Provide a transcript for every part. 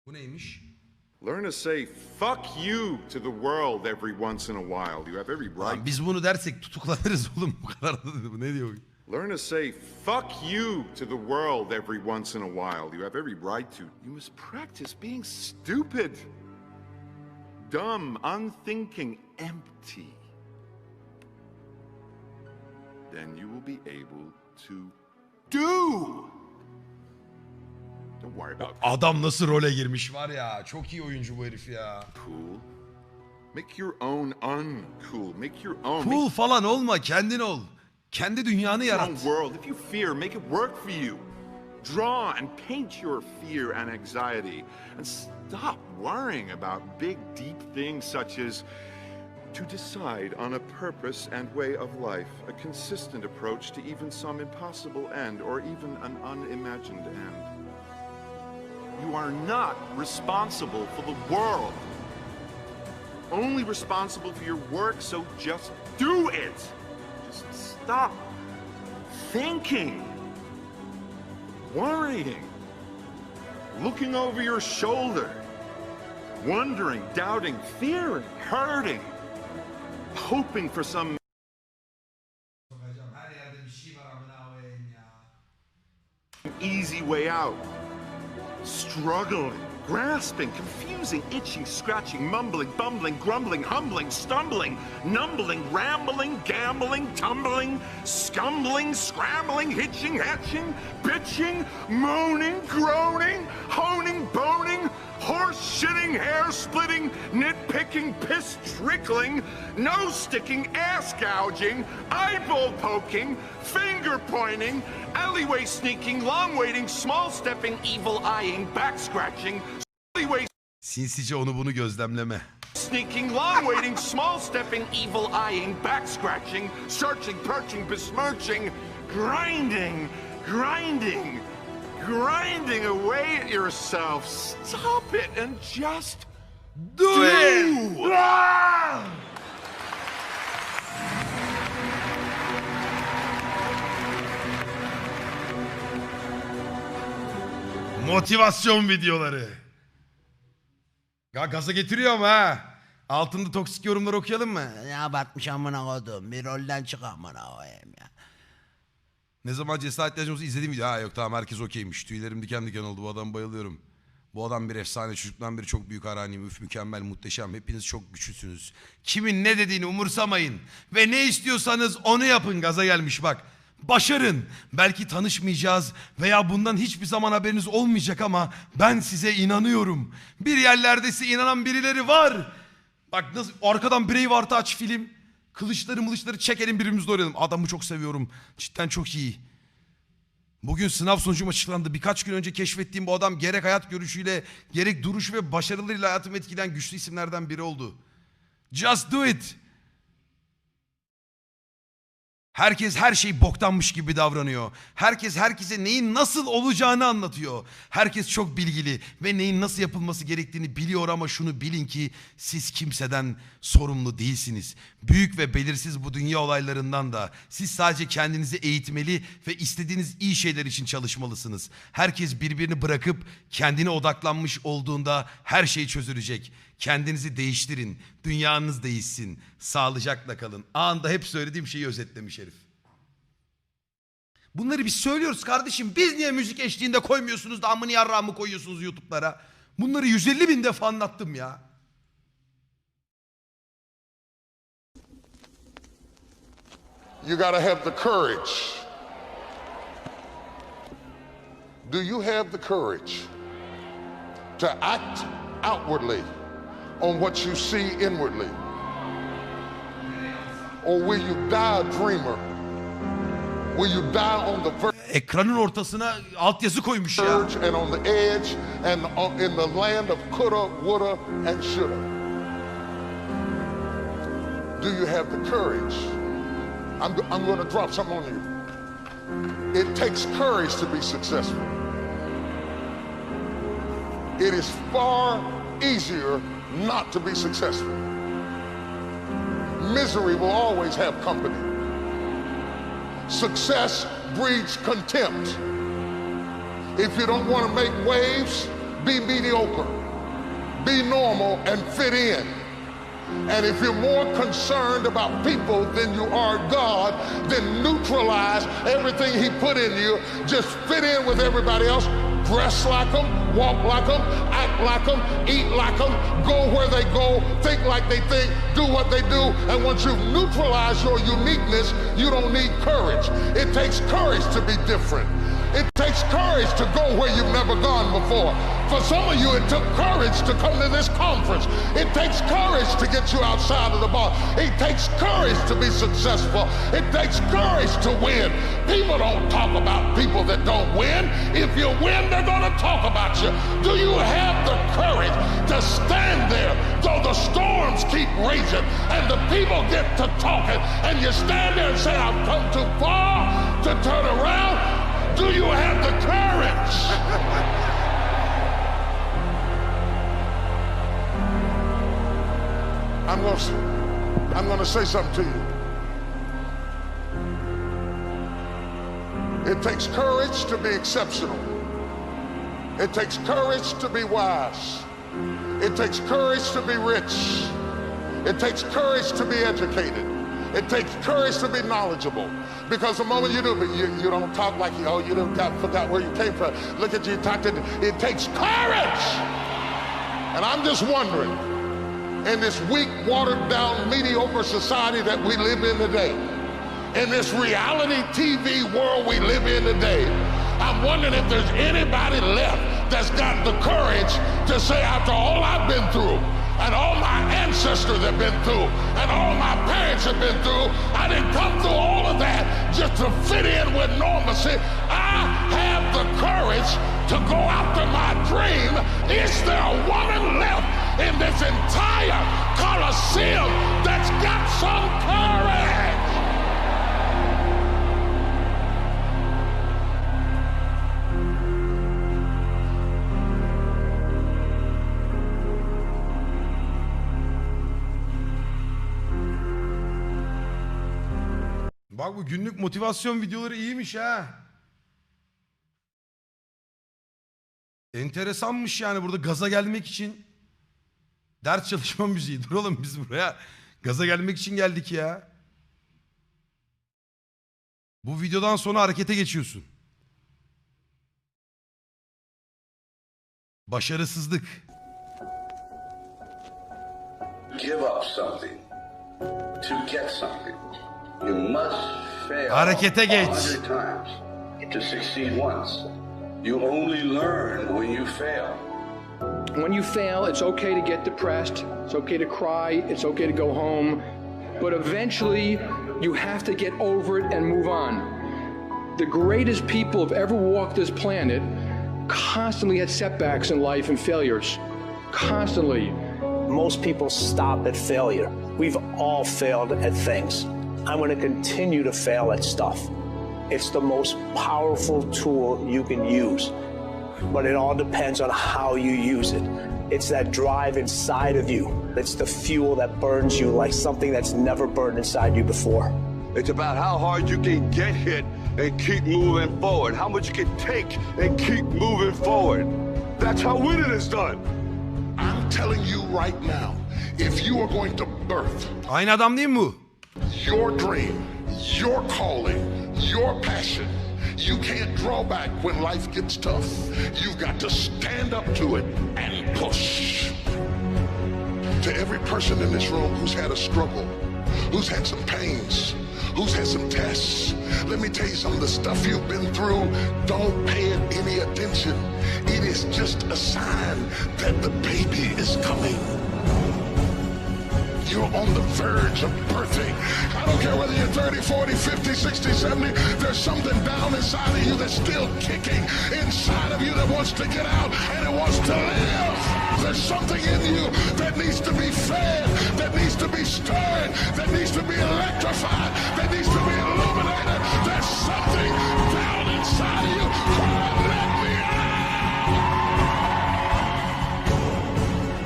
Bu neymiş? Learn to say fuck you to the world every once in a while. You have every right. Lan biz bunu dersek tutuklanırız oğlum, bu kadar da bu ne diyor? Learn to say fuck you to the world every once in a while. You have every right to. You must practice being stupid, dumb, unthinking, empty. Then you will be able to do. Don't worry about Adam nasıl role girmiş var ya. Çok iyi oyuncu bu herif ya. cool. Make your own uncool. Make your own. Cool falan olma, kendin ol. Kendi dünyanı Make your own yarat. world. If you fear, make it work for you. Draw and paint your fear and anxiety, and stop worrying about big, deep things such as to decide on a purpose and way of life, a consistent approach to even some impossible end or even an unimagined end. You are not responsible for the world. Only responsible for your work, so just do it. Just stop thinking, worrying, looking over your shoulder, wondering, doubting, fearing, hurting, hoping for some Her yerde bir şey var amına koyayım ya. easy way out. Struggling, grasping, confusing, itching, scratching, mumbling, bumbling, grumbling, humbling, stumbling, numbling, rambling, gambling, tumbling, scumbling, scrambling, hitching, hatching, bitching, moaning, groaning, honing, boning, horse shitting, hair splitting, nitpicking, piss trickling, nose sticking, ass gouging, eyeball poking, finger pointing, alleyway sneaking, long waiting, small stepping, evil eyeing, back scratching, alleyway Sinsice onu bunu gözlemleme. sneaking, long waiting, small stepping, evil eyeing, back scratching, searching, perching, besmirching, grinding, grinding, grinding away at yourself. Stop it and just Do it! Motivasyon videoları. Gaza getiriyor ama ha. Altında toksik yorumlar okuyalım mı? Ya abartmış amına koydum. Bir rolden çık amına koyayım ya. Ne zaman cesaret olsa izlediğim video. Ha yok tamam, herkes okeymiş. Tüylerim diken diken oldu. Bu adama bayılıyorum. Bu adam bir efsane. Çocuktan beri çok büyük hayranıyım. Üf, mükemmel, muhteşem. Hepiniz çok güçlüsünüz. Kimin ne dediğini umursamayın. Ve ne istiyorsanız onu yapın. Gaza gelmiş bak. Başarın. Belki tanışmayacağız veya bundan hiçbir zaman haberiniz olmayacak ama ben size inanıyorum. Bir yerlerde size inanan birileri var. Bak nasıl arkadan Braveheart'ı aç film. Kılıçları çekelim, birbirimizi doğrayalım. Adamı çok seviyorum. Cidden çok iyi. Bugün sınav sonucum açıklandı. Birkaç gün önce keşfettiğim bu adam gerek hayat görüşüyle gerek duruşu ve başarılarıyla hayatımı etkileyen güçlü isimlerden biri oldu. Just do it. Herkes her şey boktanmış gibi davranıyor. Herkes herkese neyin nasıl olacağını anlatıyor. Herkes çok bilgili ve neyin nasıl yapılması gerektiğini biliyor ama şunu bilin ki siz kimseden sorumlu değilsiniz. Büyük ve belirsiz bu dünya olaylarından da siz sadece kendinizi eğitmeli ve istediğiniz iyi şeyler için çalışmalısınız. Herkes birbirini bırakıp kendine odaklanmış olduğunda her şey çözülecek. Kendinizi değiştirin. Dünyanız değişsin. Sağlıcakla kalın. Anında hep söylediğim şeyi özetlemiş herif. Bunları biz söylüyoruz kardeşim. Biz niye müzik eşliğinde koymuyorsunuz da amını yarrağımı koyuyorsunuz YouTube'lara? Bunları 150.000 defa anlattım ya. You gotta have the courage. Do you have the courage to act outwardly on what you see inwardly? Or will you die a dreamer? Will you die on the Ekranın ortasına altyazı koymuş ya. verge and on the edge and in the land of coulda, woulda, and shoulda? Do you have the courage? I'm going to drop something on you. It takes courage to be successful. It is far easier not to be successful. Misery will always have company. Success breeds contempt. If you don't want to make waves, be mediocre, be normal, and fit in. And if you're more concerned about people than you are God, then neutralize everything he put in you. Just fit in with everybody else. Dress like them, walk like them, act like them, eat like them, go where they go, think like they think, do what they do. And once you've neutralized your uniqueness, you don't need courage. It takes courage to be different. It takes courage to go where you've never gone before. For some of you, it took courage to come to this conference. It takes courage to get you outside of the bar. It takes courage to be successful. It takes courage to win. People don't talk about people that don't win. If you win, they're going to talk about you. Do you have the courage to stand there though the storms keep raging and the people get to talking and you stand there and say, I've come too far to turn around? Do you have the courage? I'm going to say something to you. It takes courage to be exceptional. It takes courage to be wise. It takes courage to be rich. It takes courage to be educated. It takes courage to be knowledgeable. Because the moment you do, but you don't talk like you forgot where you came from. Look at you talking. It takes courage. And I'm just wondering, in this weak, watered down, mediocre society that we live in today, in this reality TV world we live in today, I'm wondering if there's anybody left that's got the courage to say, after all I've been through, and all my ancestors have been through, and all my parents have been through, I didn't come through all of that just to fit in with normalcy. I have the courage to go after my dream. Is there a woman left in this entire Coliseum that's got some courage? Bak bu günlük motivasyon videoları iyiymiş ha. Enteresanmış yani, burada gaza gelmek için ders çalışma müziği. Dur oğlum, biz buraya gaza gelmek için geldik ya. Bu videodan sonra harekete geçiyorsun. Başarısızlık. Give up something to get something. You must fail Harekete geç. 100 times to succeed once. You only learn when you fail. When you fail, it's okay to get depressed. It's okay to cry. It's okay to go home. But eventually, you have to get over it and move on. The greatest people who've ever walked this planet constantly had setbacks in life and failures. Constantly. Most people stop at failure. We've all failed at things. I'm going to continue to fail at stuff. It's the most powerful tool you can use, but it all depends on how you use it. It's that drive inside of you. It's the fuel that burns you like something that's never burned inside you before. It's about how hard you can get hit and keep moving forward. How much you can take and keep moving forward. That's how winning is done. I'm telling you right now, if you are going to birth Aynı adam değil mi bu? your dream, your calling, your passion, you can't draw back when life gets tough. You've got to stand up to it and push. To every person in this room who's had a struggle, who's had some pains, who's had some tests, let me tell you some of the stuff you've been through. Don't pay it any attention. It is just a sign that the baby is coming. You're on the verge of birthing. I don't care whether you're 30, 40, 50, 60, 70. There's something down inside of you that's still kicking inside of you that wants to get out and it wants to live. There's something in you that needs to be fed, that needs to be stirred, that needs to be electrified, that needs to be illuminated. There's something down inside of you. Let me out.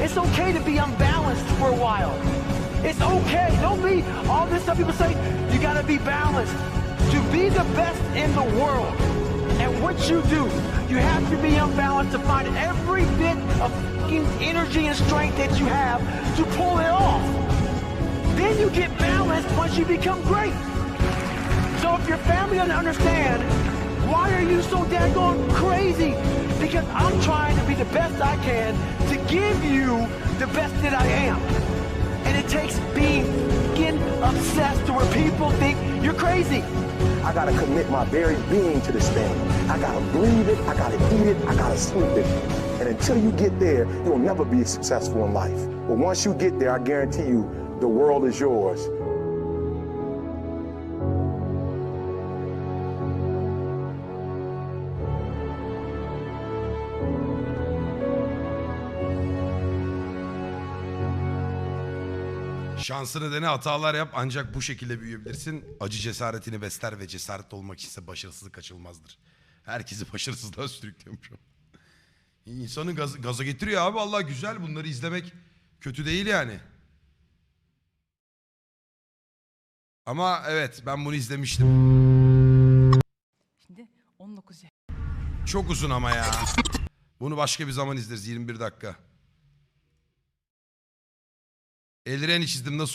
It's okay to be unbalanced for a while. It's okay. Don't be all this stuff people say. You got to be balanced. To be the best in the world and at what you do. You have to be unbalanced to find every bit of fucking energy and strength that you have to pull it off. Then you get balanced once you become great. So if your family doesn't understand, why are you so daggone crazy? Because I'm trying to be the best I can to give you the best that I am. And it takes being obsessed to where people think you're crazy. I gotta commit my very being to this thing. I gotta breathe it, I gotta eat it, I gotta sleep it. And until you get there, you'll never be successful in life. But once you get there, I guarantee you, the world is yours. Şansını dene, hatalar yap, ancak bu şekilde büyüyebilirsin. Acı cesaretini besler ve cesaretli olmak ise başarısızlık kaçınılmazdır. Herkesi başarısızlığa sürüklüyormuş o. İnsanı gaza getiriyor abi, vallahi güzel, bunları izlemek kötü değil yani. Ama evet, ben bunu izlemiştim. Şimdi 19 yaş. Çok uzun ama ya. Bunu başka bir zaman izleriz, 21 dakika. ELREAN'i çizdim, nasıl